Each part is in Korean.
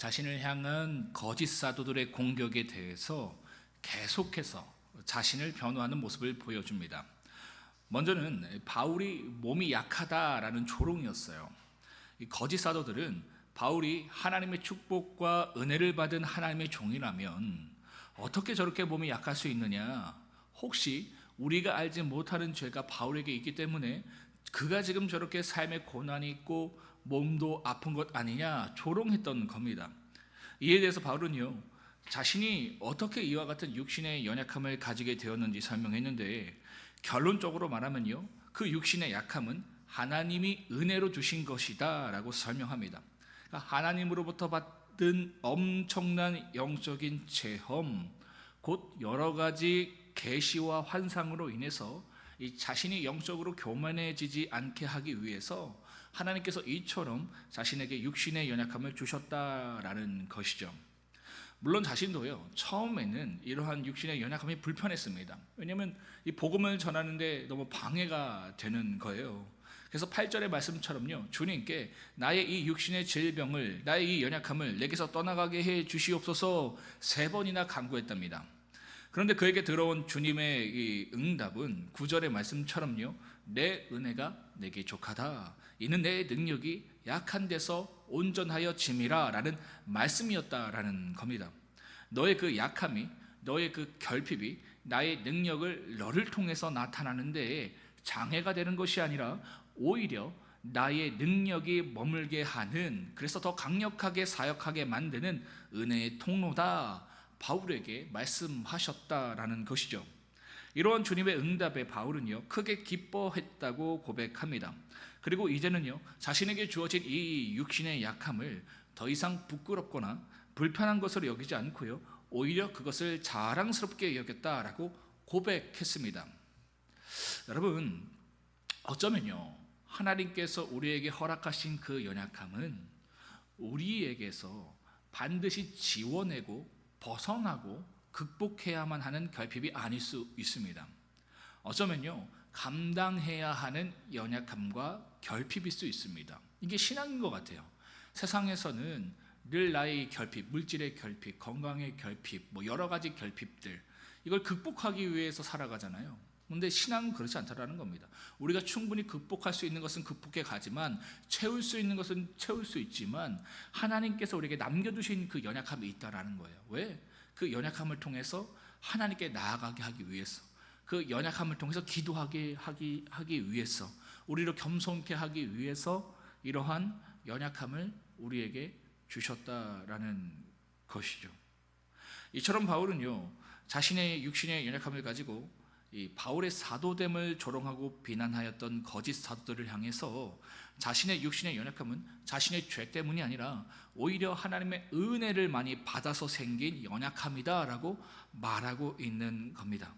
자신을 향한 거짓 사도들의 공격에 대해서 계속해서 자신을 변호하는 모습을 보여줍니다. 먼저는 바울이 몸이 약하다라는 조롱이었어요. 이 거짓 사도들은 바울이 하나님의 축복과 은혜를 받은 하나님의 종이라면 어떻게 저렇게 몸이 약할 수 있느냐, 혹시 우리가 알지 못하는 죄가 바울에게 있기 때문에 그가 지금 저렇게 삶의 고난이 있고 몸도 아픈 것 아니냐 조롱했던 겁니다. 이에 대해서 바울은요, 자신이 어떻게 이와 같은 육신의 연약함을 가지게 되었는지 설명했는데, 결론적으로 말하면요, 그 육신의 약함은 하나님이 은혜로 주신 것이다 라고 설명합니다. 그러니까 하나님으로부터 받은 엄청난 영적인 체험, 곧 여러 가지 계시와 환상으로 인해서 이 자신이 영적으로 교만해지지 않게 하기 위해서 하나님께서 이처럼 자신에게 육신의 연약함을 주셨다라는 것이죠. 물론 자신도요, 처음에는 이러한 육신의 연약함이 불편했습니다. 왜냐하면 이 복음을 전하는데 너무 방해가 되는 거예요. 그래서 8절의 말씀처럼요, 주님께 나의 이 육신의 질병을, 나의 이 연약함을 내게서 떠나가게 해 주시옵소서 3번이나 간구했답니다. 그런데 그에게 들어온 주님의 이 응답은 9절의 말씀처럼요, 내 은혜가 내게 족하다, 이는 내 능력이 약한 데서 온전하여 짐이라 라는 말씀이었다라는 겁니다. 너의 그 약함이, 너의 그 결핍이 나의 능력을 너를 통해서 나타나는데 장애가 되는 것이 아니라 오히려 나의 능력이 머물게 하는, 그래서 더 강력하게 사역하게 만드는 은혜의 통로다, 바울에게 말씀하셨다라는 것이죠. 이러한 주님의 응답에 바울은요, 크게 기뻐했다고 고백합니다. 그리고 이제는요, 자신에게 주어진 이 육신의 약함을 더 이상 부끄럽거나 불편한 것으로 여기지 않고요, 오히려 그것을 자랑스럽게 여겼다라고 고백했습니다. 여러분, 어쩌면요, 하나님께서 우리에게 허락하신 그 연약함은 우리에게서 반드시 지워내고 벗어나고 극복해야만 하는 결핍이 아닐 수 있습니다. 어쩌면요, 감당해야 하는 연약함과 결핍일 수 있습니다. 이게 신앙인 것 같아요. 세상에서는 늘 나의 결핍, 물질의 결핍, 건강의 결핍, 여러 가지 결핍들, 이걸 극복하기 위해서 살아가잖아요. 그런데 신앙은 그렇지 않다라는 겁니다. 우리가 충분히 극복할 수 있는 것은 극복해 가지만, 채울 수 있는 것은 채울 수 있지만, 하나님께서 우리에게 남겨두신 그 연약함이 있다라는 거예요. 왜? 그 연약함을 통해서 하나님께 나아가게 하기 위해서, 그 연약함을 통해서 기도하게 하기 위해서, 우리를 겸손케 하기 위해서 이러한 연약함을 우리에게 주셨다라는 것이죠. 이처럼 바울은요, 자신의 육신의 연약함을 가지고 이 바울의 사도됨을 조롱하고 비난하였던 거짓 사도들을 향해서 자신의 육신의 연약함은 자신의 죄 때문이 아니라 오히려 하나님의 은혜를 많이 받아서 생긴 연약함이다 라고 말하고 있는 겁니다.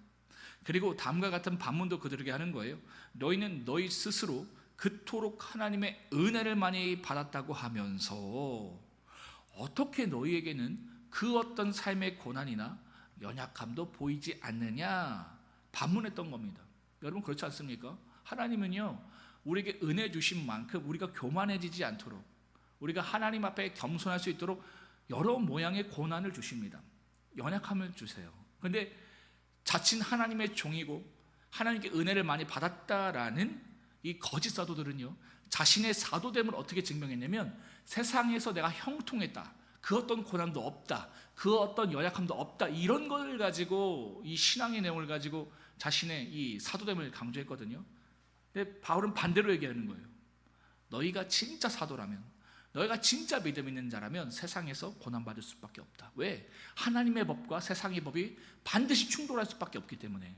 그리고 다음과 같은 반문도 그들에게 하는 거예요. 너희는 너희 스스로 그토록 하나님의 은혜를 많이 받았다고 하면서 어떻게 너희에게는 그 어떤 삶의 고난이나 연약함도 보이지 않느냐 반문했던 겁니다. 여러분, 그렇지 않습니까? 하나님은요, 우리에게 은혜 주신 만큼 우리가 교만해지지 않도록, 우리가 하나님 앞에 겸손할 수 있도록 여러 모양의 고난을 주십니다. 연약함을 주세요. 그런데 자칭 하나님의 종이고 하나님께 은혜를 많이 받았다라는 이 거짓 사도들은요, 자신의 사도됨을 어떻게 증명했냐면, 세상에서 내가 형통했다, 그 어떤 고난도 없다, 그 어떤 연약함도 없다, 이런 걸 가지고, 이 신앙의 내용을 가지고 자신의 이 사도됨을 강조했거든요. 근데 바울은 반대로 얘기하는 거예요. 너희가 진짜 사도라면, 너희가 진짜 믿음 있는 자라면 세상에서 고난받을 수밖에 없다. 왜? 하나님의 법과 세상의 법이 반드시 충돌할 수밖에 없기 때문에.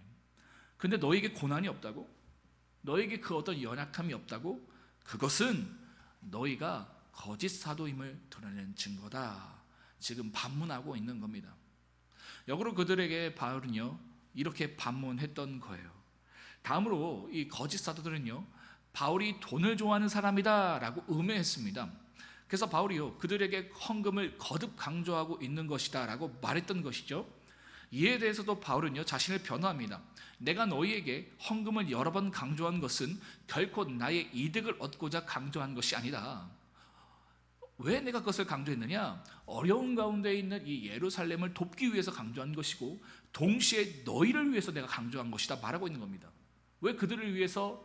근데 너에게 고난이 없다고? 너에게 그 어떤 연약함이 없다고? 그것은 너희가 거짓 사도임을 드러내는 증거다. 지금 반문하고 있는 겁니다. 역으로 그들에게 바울은요, 이렇게 반문했던 거예요. 다음으로 이 거짓 사도들은요, 바울이 돈을 좋아하는 사람이다 라고 음해했습니다. 그래서 바울이요, 그들에게 헌금을 거듭 강조하고 있는 것이다 라고 말했던 것이죠. 이에 대해서도 바울은요, 자신을 변호합니다. 내가 너희에게 헌금을 여러 번 강조한 것은 결코 나의 이득을 얻고자 강조한 것이 아니다. 왜 내가 그것을 강조했느냐? 어려운 가운데 있는 이 예루살렘을 돕기 위해서 강조한 것이고 동시에 너희를 위해서 내가 강조한 것이다 말하고 있는 겁니다. 왜 그들을 위해서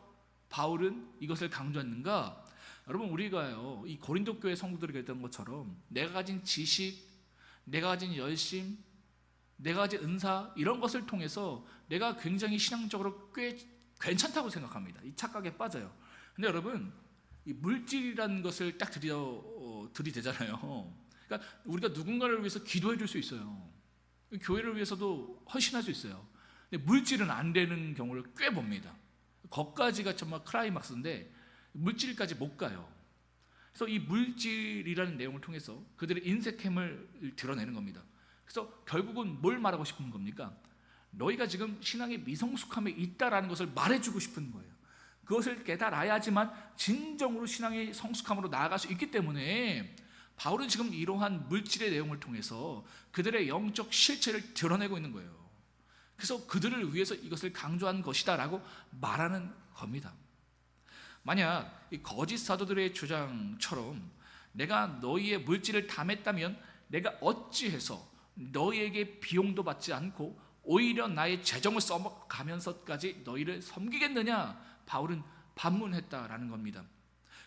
바울은 이것을 강조했는가? 여러분, 우리가요, 이 고린도 교회 성도들에게 했던 것처럼 내가 가진 지식, 내가 가진 열심, 내가 가진 은사, 이런 것을 통해서 내가 굉장히 신앙적으로 꽤 괜찮다고 생각합니다. 이 착각에 빠져요. 근데 여러분, 이 물질이라는 것을 딱 들이대잖아요. 그러니까 우리가 누군가를 위해서 기도해 줄 수 있어요. 교회를 위해서도 헌신할 수 있어요. 근데 물질은 안 되는 경우를 꽤 봅니다. 거기까지가 정말 클라이막스인데 물질까지 못 가요. 그래서 이 물질이라는 내용을 통해서 그들의 인색함을 드러내는 겁니다. 그래서 결국은 뭘 말하고 싶은 겁니까? 너희가 지금 신앙의 미성숙함에 있다라는 것을 말해주고 싶은 거예요. 그것을 깨달아야지만 진정으로 신앙의 성숙함으로 나아갈 수 있기 때문에 바울은 지금 이러한 물질의 내용을 통해서 그들의 영적 실체를 드러내고 있는 거예요. 그래서 그들을 위해서 이것을 강조한 것이다 라고 말하는 겁니다. 만약 이 거짓 사도들의 주장처럼 내가 너희의 물질을 담했다면 내가 어찌해서 너희에게 비용도 받지 않고 오히려 나의 재정을 써가면서까지 너희를 섬기겠느냐, 바울은 반문했다라는 겁니다.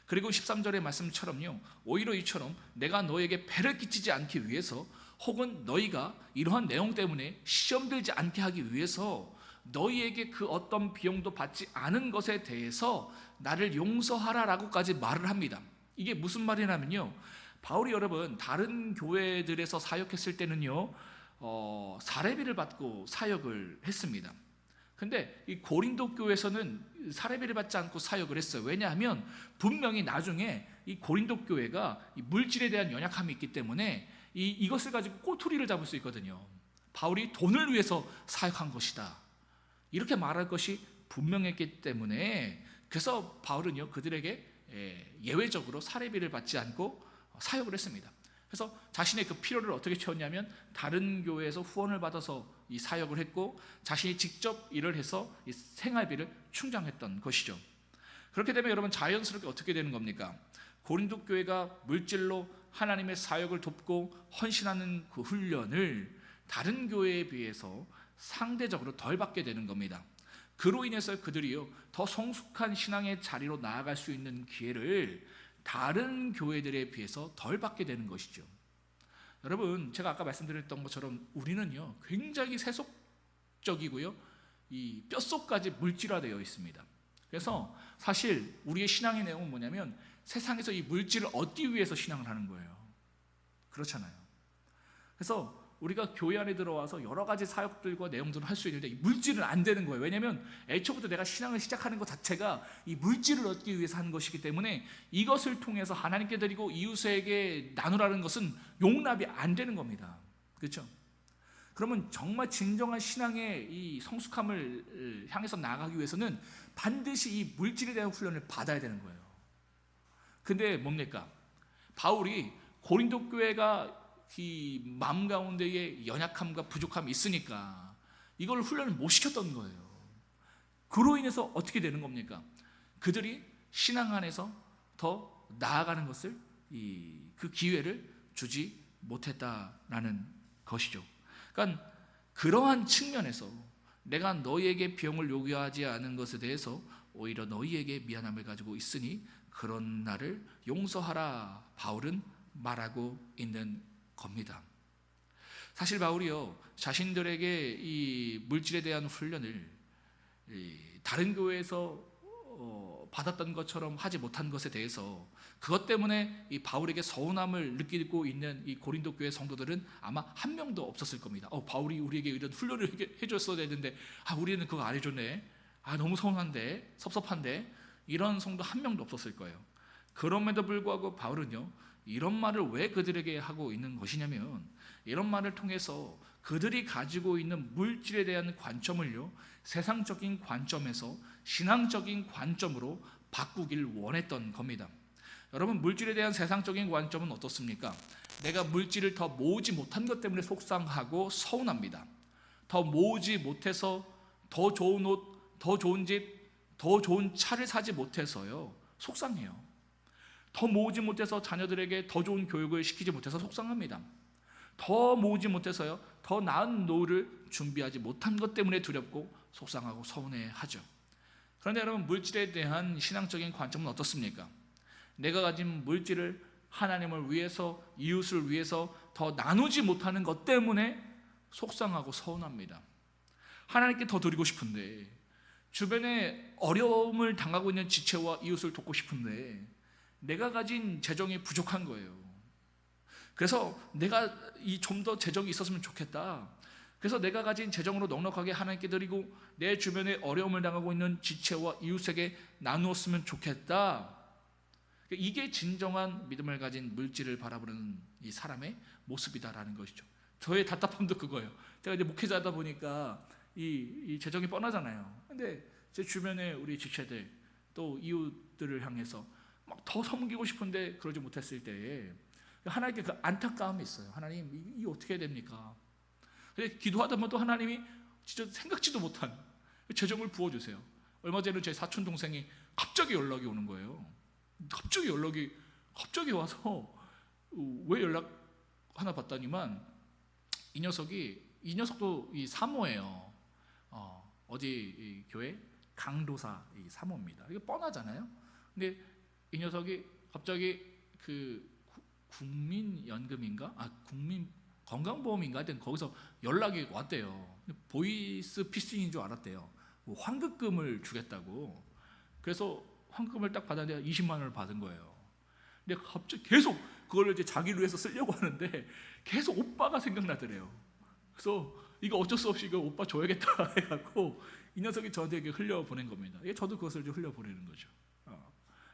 그리고 13절의 말씀처럼요, 오히려 이처럼 내가 너에게 배를 끼치지 않기 위해서 혹은 너희가 이러한 내용 때문에 시험 들지 않게 하기 위해서 너희에게 그 어떤 비용도 받지 않은 것에 대해서 나를 용서하라라고까지 말을 합니다. 이게 무슨 말이냐면요, 바울이 여러분 다른 교회들에서 사역했을 때는요 사례비를 받고 사역을 했습니다. 근데 이 고린도 교회에서는 사례비를 받지 않고 사역을 했어요. 왜냐하면 분명히 나중에 이 고린도 교회가 이 물질에 대한 연약함이 있기 때문에 이것을 가지고 꼬투리를 잡을 수 있거든요. 바울이 돈을 위해서 사역한 것이다, 이렇게 말할 것이 분명했기 때문에, 그래서 바울은요 그들에게 예외적으로 사례비를 받지 않고 사역을 했습니다. 그래서 자신의 그 필요를 어떻게 채웠냐면 다른 교회에서 후원을 받아서 이 사역을 했고 자신이 직접 일을 해서 이 생활비를 충당했던 것이죠. 그렇게 되면 여러분 자연스럽게 어떻게 되는 겁니까? 고린도 교회가 물질로 하나님의 사역을 돕고 헌신하는 그 훈련을 다른 교회에 비해서 상대적으로 덜 받게 되는 겁니다. 그로 인해서 그들이요 더 성숙한 신앙의 자리로 나아갈 수 있는 기회를 다른 교회들에 비해서 덜 받게 되는 것이죠. 여러분, 제가 아까 말씀드렸던 것처럼 우리는요 굉장히 세속적이고요 이 뼛속까지 물질화되어 있습니다. 그래서 사실 우리의 신앙의 내용은 뭐냐면 세상에서 이 물질을 얻기 위해서 신앙을 하는 거예요. 그렇잖아요. 그래서 우리가 교회 안에 들어와서 여러 가지 사역들과 내용들을 할 수 있는데 이 물질은 안 되는 거예요. 왜냐하면 애초부터 내가 신앙을 시작하는 것 자체가 이 물질을 얻기 위해서 하는 것이기 때문에 이것을 통해서 하나님께 드리고 이웃에게 나누라는 것은 용납이 안 되는 겁니다. 그렇죠? 그러면 정말 진정한 신앙의 이 성숙함을 향해서 나아가기 위해서는 반드시 이 물질에 대한 훈련을 받아야 되는 거예요. 근데 뭡니까? 바울이 고린도 교회가 이 마음 가운데에 연약함과 부족함이 있으니까 이걸 훈련을 못 시켰던 거예요. 그로 인해서 어떻게 되는 겁니까? 그들이 신앙 안에서 더 나아가는 것을 그 기회를 주지 못했다라는 것이죠. 그러니까 그러한 측면에서 내가 너희에게 비용을 요구하지 않은 것에 대해서 오히려 너희에게 미안함을 가지고 있으니 그런 나를 용서하라, 바울은 말하고 있는 겁니다. 사실 바울이요 자신들에게 이 물질에 대한 훈련을 다른 교회에서 받았던 것처럼 하지 못한 것에 대해서 그것 때문에 이 바울에게 서운함을 느끼고 있는 이 고린도 교회 성도들은 아마 한 명도 없었을 겁니다. 바울이 우리에게 이런 훈련을 해줬어야 되는데 우리는 그거 안 해줬네, 너무 서운한데 섭섭한데, 이런 성도 한 명도 없었을 거예요. 그럼에도 불구하고 바울은요 이런 말을 왜 그들에게 하고 있는 것이냐면 이런 말을 통해서 그들이 가지고 있는 물질에 대한 관점을요 세상적인 관점에서 신앙적인 관점으로 바꾸길 원했던 겁니다. 여러분, 물질에 대한 세상적인 관점은 어떻습니까? 내가 물질을 더 모으지 못한 것 때문에 속상하고 서운합니다. 더 모으지 못해서 더 좋은 옷, 더 좋은 집, 더 좋은 차를 사지 못해서요 속상해요. 더 모으지 못해서 자녀들에게 더 좋은 교육을 시키지 못해서 속상합니다. 더 모으지 못해서요, 더 나은 노후를 준비하지 못한 것 때문에 두렵고 속상하고 서운해하죠. 그런데 여러분, 물질에 대한 신앙적인 관점은 어떻습니까? 내가 가진 물질을 하나님을 위해서, 이웃을 위해서 더 나누지 못하는 것 때문에 속상하고 서운합니다. 하나님께 더 드리고 싶은데, 주변에 어려움을 당하고 있는 지체와 이웃을 돕고 싶은데 내가 가진 재정이 부족한 거예요. 그래서 내가 좀 더 재정이 있었으면 좋겠다. 그래서 내가 가진 재정으로 넉넉하게 하나님께 드리고 내 주변에 어려움을 당하고 있는 지체와 이웃에게 나누었으면 좋겠다. 이게 진정한 믿음을 가진 물질을 바라보는 이 사람의 모습이다라는 것이죠. 저의 답답함도 그거예요. 제가 이제 목회자다 보니까 이 재정이 뻔하잖아요. 근데 제 주변에 우리 지체들 또 이웃들을 향해서 막 더 섬기고 싶은데 그러지 못했을 때에 하나님께 그 안타까움이 있어요. 하나님, 이게 어떻게 해야 됩니까? 근데 기도하다 보면 또 하나님이 진짜 생각지도 못한 재정을 부어주세요. 얼마 전에 제 사촌 동생이 갑자기 연락이 오는 거예요. 갑자기 와서 왜 연락 하나 봤더니만 이 녀석도 이 사모예요. 어디 이 교회 강도사 이 사모입니다. 이게 뻔하잖아요. 근데 이 녀석이 갑자기 그 국민연금인가? 국민 건강보험인가? 하여튼 거기서 연락이 왔대요. 보이스 피싱인 줄 알았대요. 뭐 환급금을 주겠다고. 그래서 환급금을 딱 받았는데 20만 원을 받은 거예요. 근데 갑자기 계속 그걸 이제 자기를 위해서 쓰려고 하는데 계속 오빠가 생각나더래요. 그래서 이거 어쩔 수 없이 이거 오빠 줘야겠다 해갖고 이 녀석이 저한테 이렇게 흘려보낸 겁니다. 저도 그것을 좀 흘려보내는 거죠.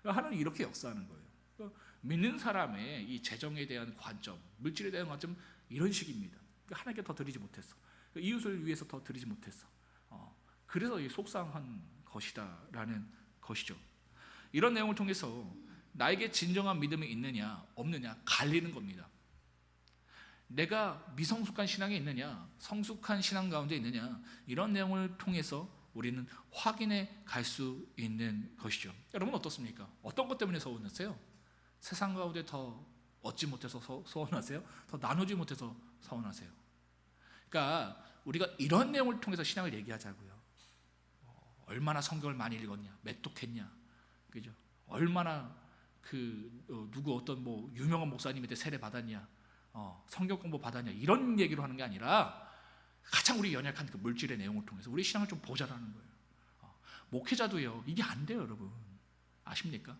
하나님 이렇게 역사하는 거예요. 믿는 사람의 이 재정에 대한 관점, 물질에 대한 관점 이런 식입니다. 하나님께 더 드리지 못했어. 이웃을 위해서 더 드리지 못했어. 그래서 이 속상한 것이다라는 것이죠. 이런 내용을 통해서 나에게 진정한 믿음이 있느냐 없느냐 갈리는 겁니다. 내가 미성숙한 신앙에 있느냐 성숙한 신앙 가운데 있느냐 이런 내용을 통해서 우리는 확인해 갈 수 있는 것이죠. 여러분 어떻습니까? 어떤 것 때문에 서운하세요? 세상 가운데 더 얻지 못해서 서운하세요? 더 나누지 못해서 서운하세요? 그러니까 우리가 이런 내용을 통해서 신앙을 얘기하자고요. 얼마나 성경을 많이 읽었냐, 매독했냐, 그죠? 얼마나 누구 어떤 뭐 유명한 목사님한테 세례 받았냐, 성경 공부 받았냐 이런 얘기로 하는 게 아니라 가장 우리 연약한 그 물질의 내용을 통해서 우리 신앙을 좀 보자라는 거예요. 목회자도요 이게 안 돼요, 여러분. 아십니까?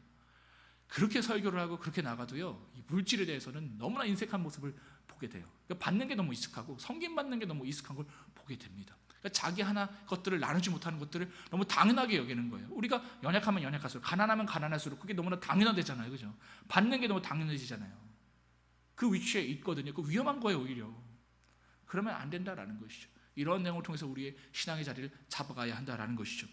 그렇게 설교를 하고 그렇게 나가도요 이 물질에 대해서는 너무나 인색한 모습을 보게 돼요. 그러니까 받는 게 너무 익숙하고 섬김 받는 게 너무 익숙한 걸 보게 됩니다. 그러니까 자기 하나 것들을 나누지 못하는 것들을 너무 당연하게 여기는 거예요. 우리가 연약하면 연약할수록 가난하면 가난할수록 그게 너무나 당연하잖아요, 그죠? 받는 게 너무 당연해지잖아요. 그 위치에 있거든요. 그 위험한 거예요, 오히려. 그러면 안 된다라는 것이죠. 이런 내용을 통해서 우리의 신앙의 자리를 잡아가야 한다라는 것이죠.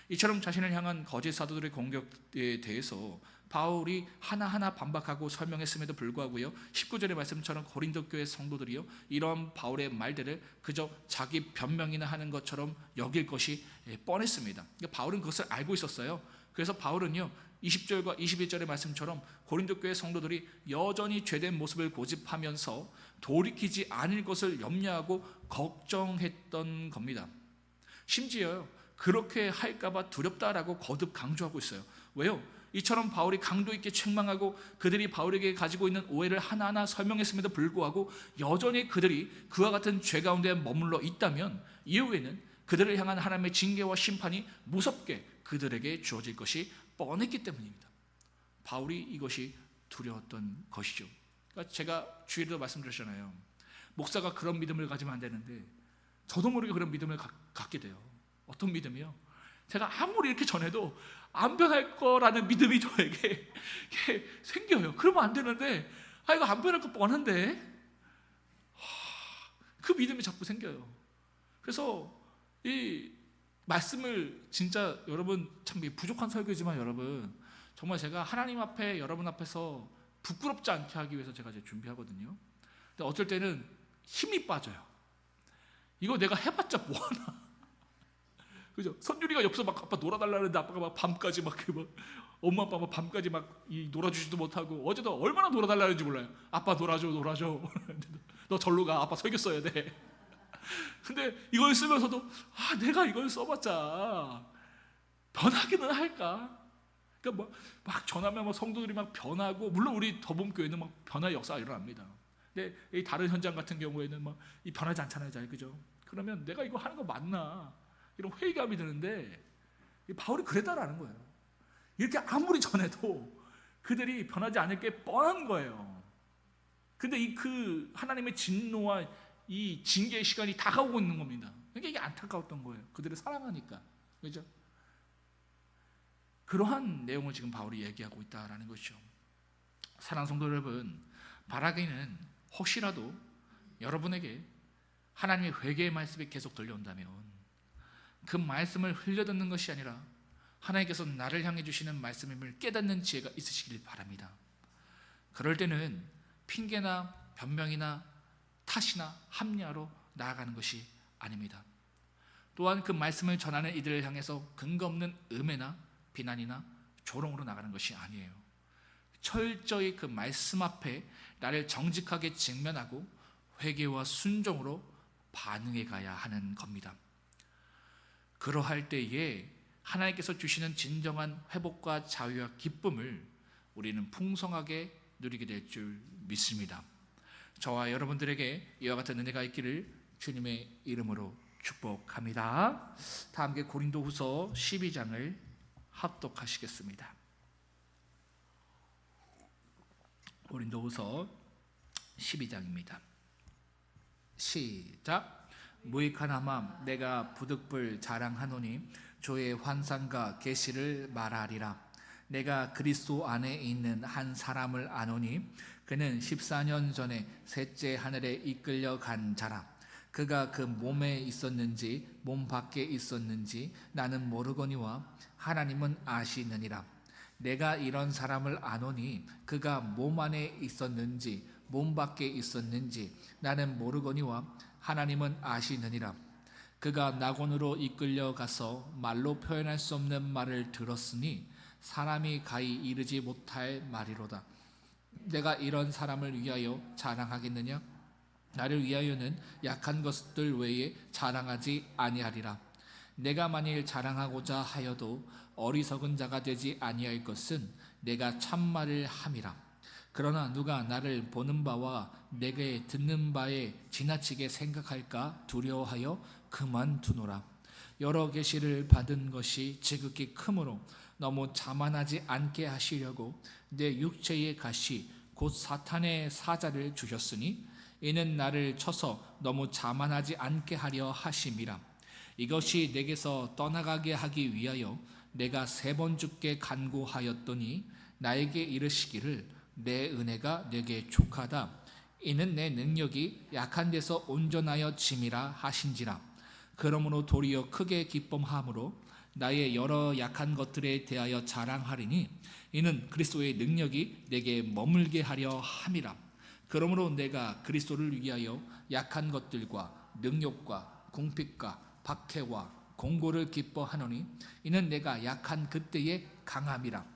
이처럼 자신을 향한 거짓 사도들의 공격에 대해서 바울이 하나하나 반박하고 설명했음에도 불구하고요 19절의 말씀처럼 고린도 교회 성도들이요 이런 바울의 말들을 그저 자기 변명이나 하는 것처럼 여길 것이 뻔했습니다. 그러니까 바울은 그것을 알고 있었어요. 그래서 바울은요 20절과 21절의 말씀처럼 고린도 교회 성도들이 여전히 죄된 모습을 고집하면서 돌이키지 않을 것을 염려하고 걱정했던 겁니다. 심지어 그렇게 할까봐 두렵다라고 거듭 강조하고 있어요. 왜요? 이처럼 바울이 강도 있게 책망하고 그들이 바울에게 가지고 있는 오해를 하나하나 설명했음에도 불구하고 여전히 그들이 그와 같은 죄 가운데 머물러 있다면 이후에는 그들을 향한 하나님의 징계와 심판이 무섭게 그들에게 주어질 것이 뻔했기 때문입니다. 바울이 이것이 두려웠던 것이죠. 그러니까 제가 주일에도 말씀드렸잖아요. 목사가 그런 믿음을 가지면 안 되는데 저도 모르게 그런 믿음을 갖게 돼요. 어떤 믿음이요? 제가 아무리 이렇게 전해도 안 변할 거라는 믿음이 저에게 생겨요. 그러면 안 되는데 이거 안 변할 거 뻔한데 그 믿음이 자꾸 생겨요. 그래서 이 말씀을 진짜 여러분 참 부족한 설교지만 여러분 정말 제가 하나님 앞에 여러분 앞에서 부끄럽지 않게 하기 위해서 제가 이제 준비하거든요. 근데 어쩔 때는 힘이 빠져요. 이거 내가 해봤자 뭐하나. 그죠? 선율이가 옆에서 막 아빠 놀아달라는데 아빠가 막 밤까지 막 엄마 아빠 막 밤까지 막 놀아주지도 못하고 어제도 얼마나 놀아달라는지 몰라요. 아빠 놀아줘. 너 절로 가. 아빠 설교 써야 돼. 근데 이걸 쓰면서도 내가 이걸 써봤자 변하기는 할까? 그러니까 막 전하면 막 성도들이 막 변하고, 물론 우리 더봄교회는 막 변화의 역사가 일어납니다. 근데 이 다른 현장 같은 경우에는 막 이 변하지 않잖아요, 잘, 그죠? 그러면 내가 이거 하는 거 맞나? 이런 회의감이 드는데 바울이 그랬다라는 거예요. 이렇게 아무리 전해도 그들이 변하지 않을 게 뻔한 거예요. 근데 그 하나님의 진노와 이 징계의 시간이 다가오고 있는 겁니다. 그러니까 이게 안타까웠던 거예요. 그들을 사랑하니까, 그죠? 그러한 내용을 지금 바울이 얘기하고 있다라는 것이죠. 사랑하는 성도 여러분, 바라기는 혹시라도 여러분에게 하나님의 회개의 말씀이 계속 들려온다면 그 말씀을 흘려듣는 것이 아니라 하나님께서 나를 향해 주시는 말씀임을 깨닫는 지혜가 있으시길 바랍니다. 그럴 때는 핑계나 변명이나 탓이나 합리화로 나아가는 것이 아닙니다. 또한 그 말씀을 전하는 이들을 향해서 근거 없는 음해나 비난이나 조롱으로 나가는 것이 아니에요. 철저히 그 말씀 앞에 나를 정직하게 직면하고 회개와 순종으로 반응해 가야 하는 겁니다. 그러할 때에 하나님께서 주시는 진정한 회복과 자유와 기쁨을 우리는 풍성하게 누리게 될 줄 믿습니다. 저와 여러분들에게 이와 같은 은혜가 있기를 주님의 이름으로 축복합니다. 다 함께 고린도후서 12장을 합독하시겠습니다. 고린도후서 12장입니다. 시작. 무익하나마 내가 부득불 자랑하노니 주의 환상과 계시를 말하리라. 내가 그리스도 안에 있는 한 사람을 아노니 그는 14년 전에 셋째 하늘에 이끌려 간 자라. 그가 그 몸에 있었는지 몸 밖에 있었는지 나는 모르거니와 하나님은 아시느니라. 내가 이런 사람을 아노니 그가 몸 안에 있었는지 몸 밖에 있었는지 나는 모르거니와 하나님은 아시느니라. 그가 낙원으로 이끌려 가서 말로 표현할 수 없는 말을 들었으니 사람이 가히 이르지 못할 말이로다. 내가 이런 사람을 위하여 자랑하겠느냐? 나를 위하여는 약한 것들 외에 자랑하지 아니하리라. 내가 만일 자랑하고자 하여도 어리석은 자가 되지 아니할 것은 내가 참말을 함이라. 그러나 누가 나를 보는 바와 내게 듣는 바에 지나치게 생각할까 두려워하여 그만두노라. 여러 계시를 받은 것이 지극히 크므로 너무 자만하지 않게 하시려고 내 육체의 가시 곧 사탄의 사자를 주셨으니 이는 나를 쳐서 너무 자만하지 않게 하려 하심이라. 이것이 내게서 떠나가게 하기 위하여 내가 3번 죽게 간구하였더니 나에게 이르시기를 내 은혜가 내게 족하다. 이는 내 능력이 약한 데서 온전하여 짐이라 하신지라. 그러므로 도리어 크게 기쁨함으로 나의 여러 약한 것들에 대하여 자랑하리니 이는 그리스도의 능력이 내게 머물게 하려 함이라. 그러므로 내가 그리스도를 위하여 약한 것들과 능욕과 궁핍과 박해와 공고를 기뻐하노니 이는 내가 약한 그때의 강함이라.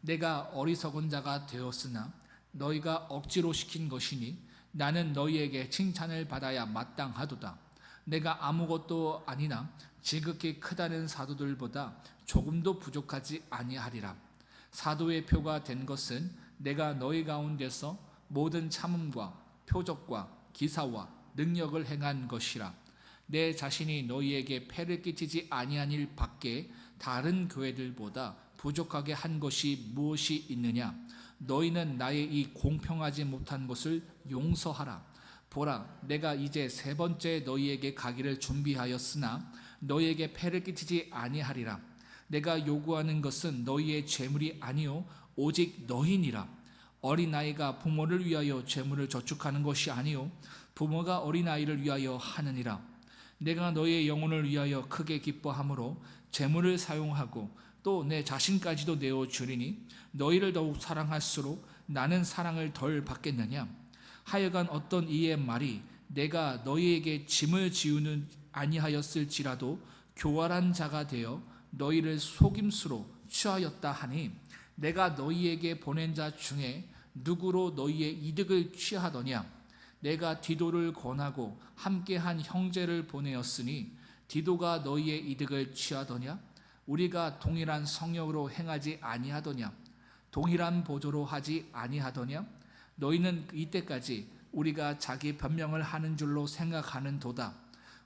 내가 어리석은 자가 되었으나 너희가 억지로 시킨 것이니 나는 너희에게 칭찬을 받아야 마땅하도다. 내가 아무것도 아니나 지극히 크다는 사도들보다 조금도 부족하지 아니하리라. 사도의 표가 된 것은 내가 너희 가운데서 모든 참음과 표적과 기사와 능력을 행한 것이라. 내 자신이 너희에게 폐를 끼치지 아니한 일 밖에 다른 교회들보다 부족하게 한 것이 무엇이 있느냐? 너희는 나의 이 공평하지 못한 것을 용서하라. 보라, 내가 이제 3번째 너희에게 가기를 준비하였으나 너희에게 폐를 끼치지 아니하리라. 내가 요구하는 것은 너희의 재물이 아니요 오직 너희니라. 어린아이가 부모를 위하여 재물을 저축하는 것이 아니요 부모가 어린아이를 위하여 하느니라. 내가 너희의 영혼을 위하여 크게 기뻐함으로 재물을 사용하고 또 내 자신까지도 내어주리니 너희를 더욱 사랑할수록 나는 사랑을 덜 받겠느냐? 하여간 어떤 이의 말이 내가 너희에게 짐을 지우는 아니하였을지라도 교활한 자가 되어 너희를 속임수로 취하였다 하니 내가 너희에게 보낸 자 중에 누구로 너희의 이득을 취하더냐? 내가 디도를 권하고 함께한 형제를 보내었으니 디도가 너희의 이득을 취하더냐? 우리가 동일한 성령으로 행하지 아니하더냐? 동일한 보조로 하지 아니하더냐? 너희는 이때까지 우리가 자기 변명을 하는 줄로 생각하는도다.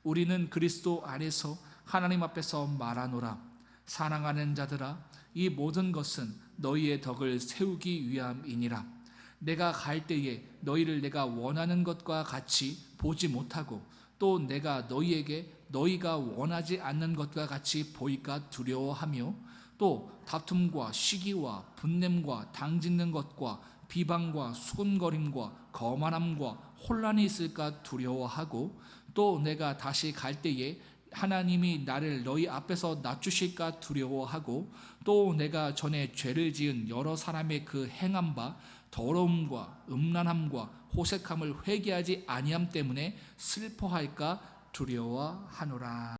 우리는 그리스도 안에서 하나님 앞에서 말하노라. 사랑하는 자들아, 이 모든 것은 너희의 덕을 세우기 위함이니라. 내가 갈 때에 너희를 내가 원하는 것과 같이 보지 못하고 또 내가 너희에게 너희가 원하지 않는 것과 같이 보일까 두려워하며 또 다툼과 시기와 분냄과 당짓는 것과 비방과 수군거림과 거만함과 혼란이 있을까 두려워하고 또 내가 다시 갈 때에 하나님이 나를 너희 앞에서 낮추실까 두려워하고 또 내가 전에 죄를 지은 여러 사람의 그 행한 바 더러움과 음란함과 호색함을 회개하지 아니함 때문에 슬퍼할까 두려워하노라.